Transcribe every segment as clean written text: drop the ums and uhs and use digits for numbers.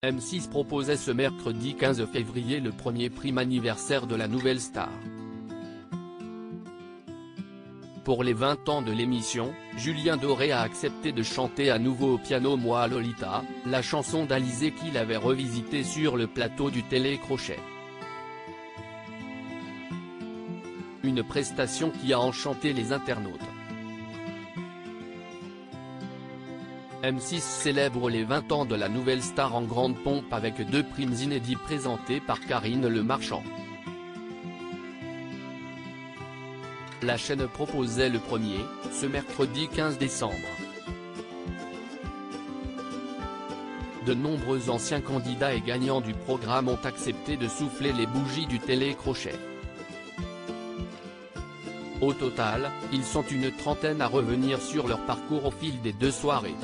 M6 proposait ce mercredi 15 février le premier prime anniversaire de la nouvelle star. Pour les 20 ans de l'émission, Julien Doré a accepté de chanter à nouveau au piano Moi Lolita, la chanson d'Alizée qu'il avait revisitée sur le plateau du Télécrochet. Une prestation qui a enchanté les internautes. M6 célèbre les 20 ans de la nouvelle star en grande pompe avec 2 primes inédits présentés par Karine Le Marchand. La chaîne proposait le premier, ce mercredi 15 décembre. De nombreux anciens candidats et gagnants du programme ont accepté de souffler les bougies du Télécrochet. Au total, ils sont une trentaine à revenir sur leur parcours au fil des 2 soirées.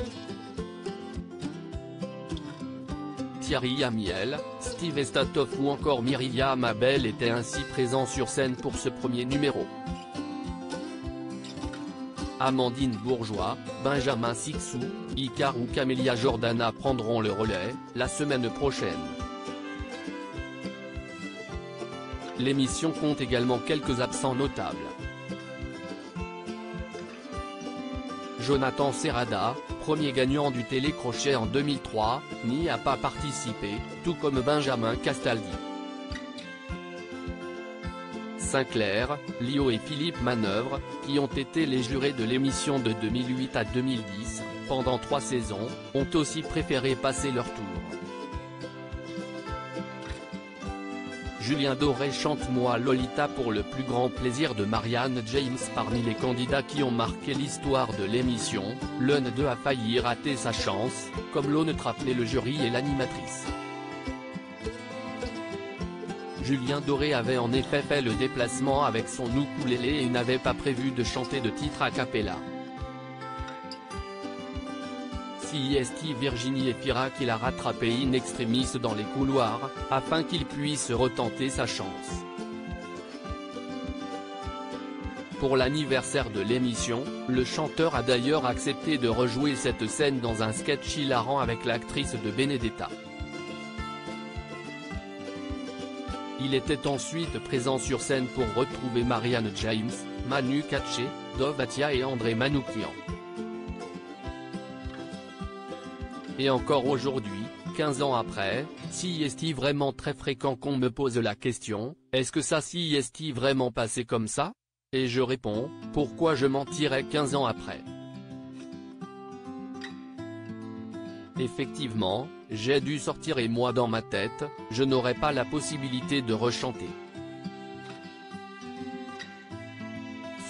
Thierry Amiel, Steve Estatoff ou encore Myriam Abel étaient ainsi présents sur scène pour ce premier numéro. Amandine Bourgeois, Benjamin Sixou, Icar ou Camélia Jordana prendront le relais, la semaine prochaine. L'émission compte également quelques absents notables. Jonathan Serrada, premier gagnant du Télécrochet en 2003, n'y a pas participé, tout comme Benjamin Castaldi. Sinclair, Lio et Philippe Manœuvre, qui ont été les jurés de l'émission de 2008 à 2010, pendant 3 saisons, ont aussi préféré passer leur tour. Julien Doré chante Moi Lolita pour le plus grand plaisir de Marianne James. Parmi les candidats qui ont marqué l'histoire de l'émission, l'un d'eux a failli rater sa chance, comme l'ont rappelé le jury et l'animatrice. Julien Doré avait en effet fait le déplacement avec son ukulélé et n'avait pas prévu de chanter de titre a cappella. CIST Virginie Efira qui l'a rattrapé in extremis dans les couloirs, afin qu'il puisse retenter sa chance. Pour l'anniversaire de l'émission, le chanteur a d'ailleurs accepté de rejouer cette scène dans un sketch hilarant avec l'actrice de Benedetta. Il était ensuite présent sur scène pour retrouver Marianne James, Manu Katché, Dov Atia et André Manoukian. Et encore aujourd'hui, 15 ans après, CIST vraiment très fréquent qu'on me pose la question, est-ce que ça CIST vraiment passé comme ça? Et je réponds, pourquoi je mentirais 15 ans après? Effectivement, j'ai dû sortir et moi dans ma tête, je n'aurais pas la possibilité de rechanter.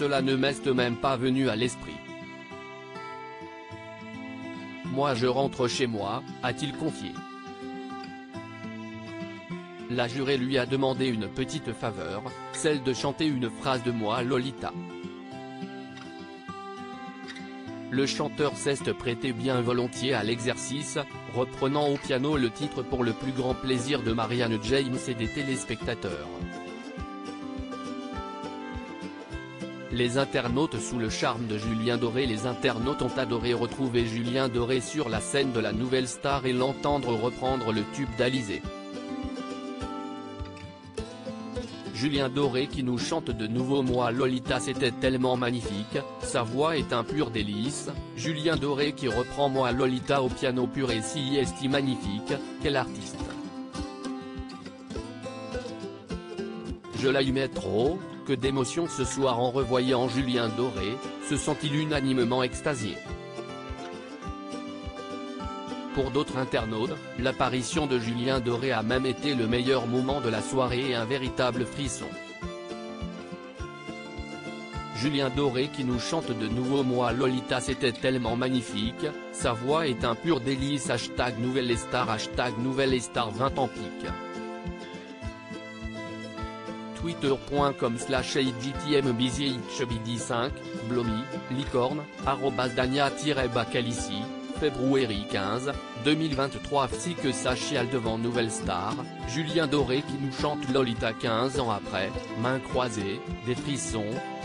Cela ne m'est même pas venu à l'esprit. Moi je rentre chez moi, a-t-il confié. La jurée lui a demandé une petite faveur, celle de chanter une phrase de Moi Lolita. Le chanteur s'est prêté bien volontiers à l'exercice, reprenant au piano le titre pour le plus grand plaisir de Marianne James et des téléspectateurs. Les internautes sous le charme de Julien Doré. Les internautes ont adoré retrouver Julien Doré sur la scène de la nouvelle star et l'entendre reprendre le tube d'Alizée. Julien Doré qui nous chante de nouveau Moi Lolita, c'était tellement magnifique, sa voix est un pur délice. Julien Doré qui reprend Moi Lolita au piano pur et CIST magnifique, quel artiste. Je l'aimais trop, que d'émotion ce soir en revoyant Julien Doré, se sent-il unanimement extasié. Pour d'autres internautes, l'apparition de Julien Doré a même été le meilleur moment de la soirée et un véritable frisson. Julien Doré qui nous chante de nouveau Moi Lolita, c'était tellement magnifique, sa voix est un pur délice. #NouvelleStar #NouvelleStar 20 en pique. Twitter.com/IGTMBZHBD5, Blomy, Licorne, @Dania-Bakalissi, février 15, 2023. Si que ça chiale devant Nouvelle Star, Julien Doré qui nous chante Lolita 15 ans après, main croisée, des frissons,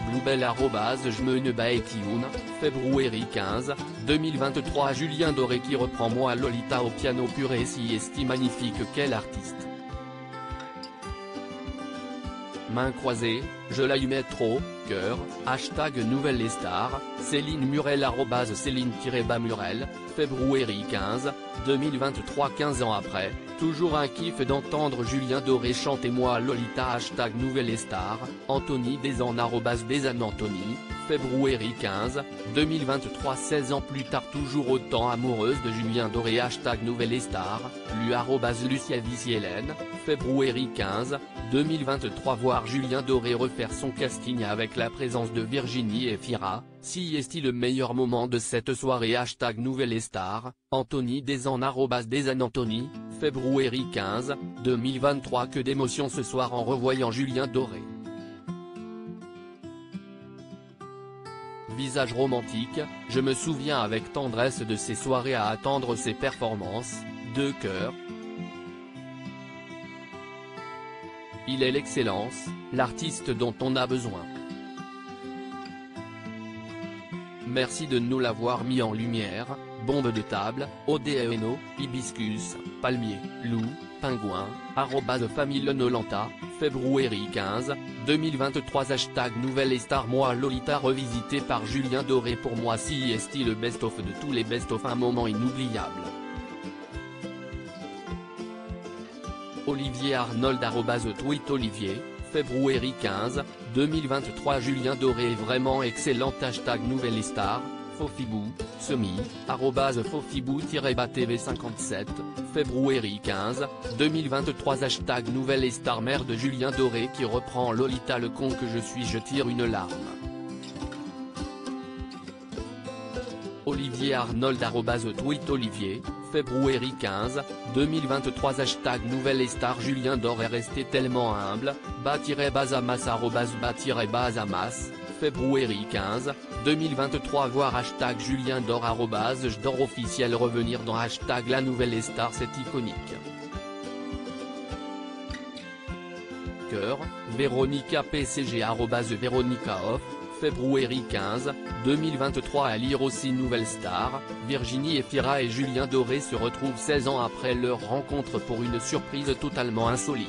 Bluebell je me ne baetioun, février 15, 2023. Julien Doré qui reprend Moi Lolita au piano purée. Si est magnifique, quel artiste. Main croisée, je l'aimais trop, cœur, hashtag Nouvelle Star, Céline Murel Céline-Murel, février 15, 2023. 15 ans après, toujours un kiff d'entendre Julien Doré chanter Moi Lolita hashtag Nouvelle Star, Anthony Desan Desan Anthony, février 15, 2023. 16 ans plus tard, toujours autant amoureuse de Julien Doré hashtag Nouvelle Star, Lucia Vici-Hélène, février 15, 2023. Voir Julien Doré refaire son casting avec la présence de Virginie Efira, si est-il le meilleur moment de cette soirée hashtag Nouvelle Star, Anthony Desan Desan Anthony, février 15, 2023. Que d'émotion ce soir en revoyant Julien Doré. Visage romantique, je me souviens avec tendresse de ces soirées à attendre ses performances, de cœur. Il est l'excellence, l'artiste dont on a besoin. Merci de nous l'avoir mis en lumière, bombe de table, Odeno, hibiscus, palmier, loup, pingouin, @famille Nolanta, février 15, 2023. Hashtag Nouvelle Star Moi Lolita revisité par Julien Doré. Pour moi si est le best-of de tous les best-of, un moment inoubliable. Olivier Arnold @tweet Olivier, février 15, 2023. Julien Doré est vraiment excellent hashtag Nouvelle Star, Fofibou, Semi, @Fofibou-TV57, février 15, 2023. Hashtag Nouvelle Star. Mère de Julien Doré qui reprend Lolita. Le con que je suis, je tire une larme. Olivier Arnold @tweet Olivier, février 15, 2023. Hashtag Nouvelle Star. Julien Doré est resté tellement humble, @Bazamas @Bazamas, février 15, 2023. Voir hashtag Julien Dor @jdor officiel. Revenir dans hashtag La Nouvelle Star, c'est iconique. Cœur, Véronica PCG @Véronica Off, février 15, 2023. À lire aussi Nouvelle Star, Virginie Efira et Julien Doré se retrouvent 16 ans après leur rencontre pour une surprise totalement insolite.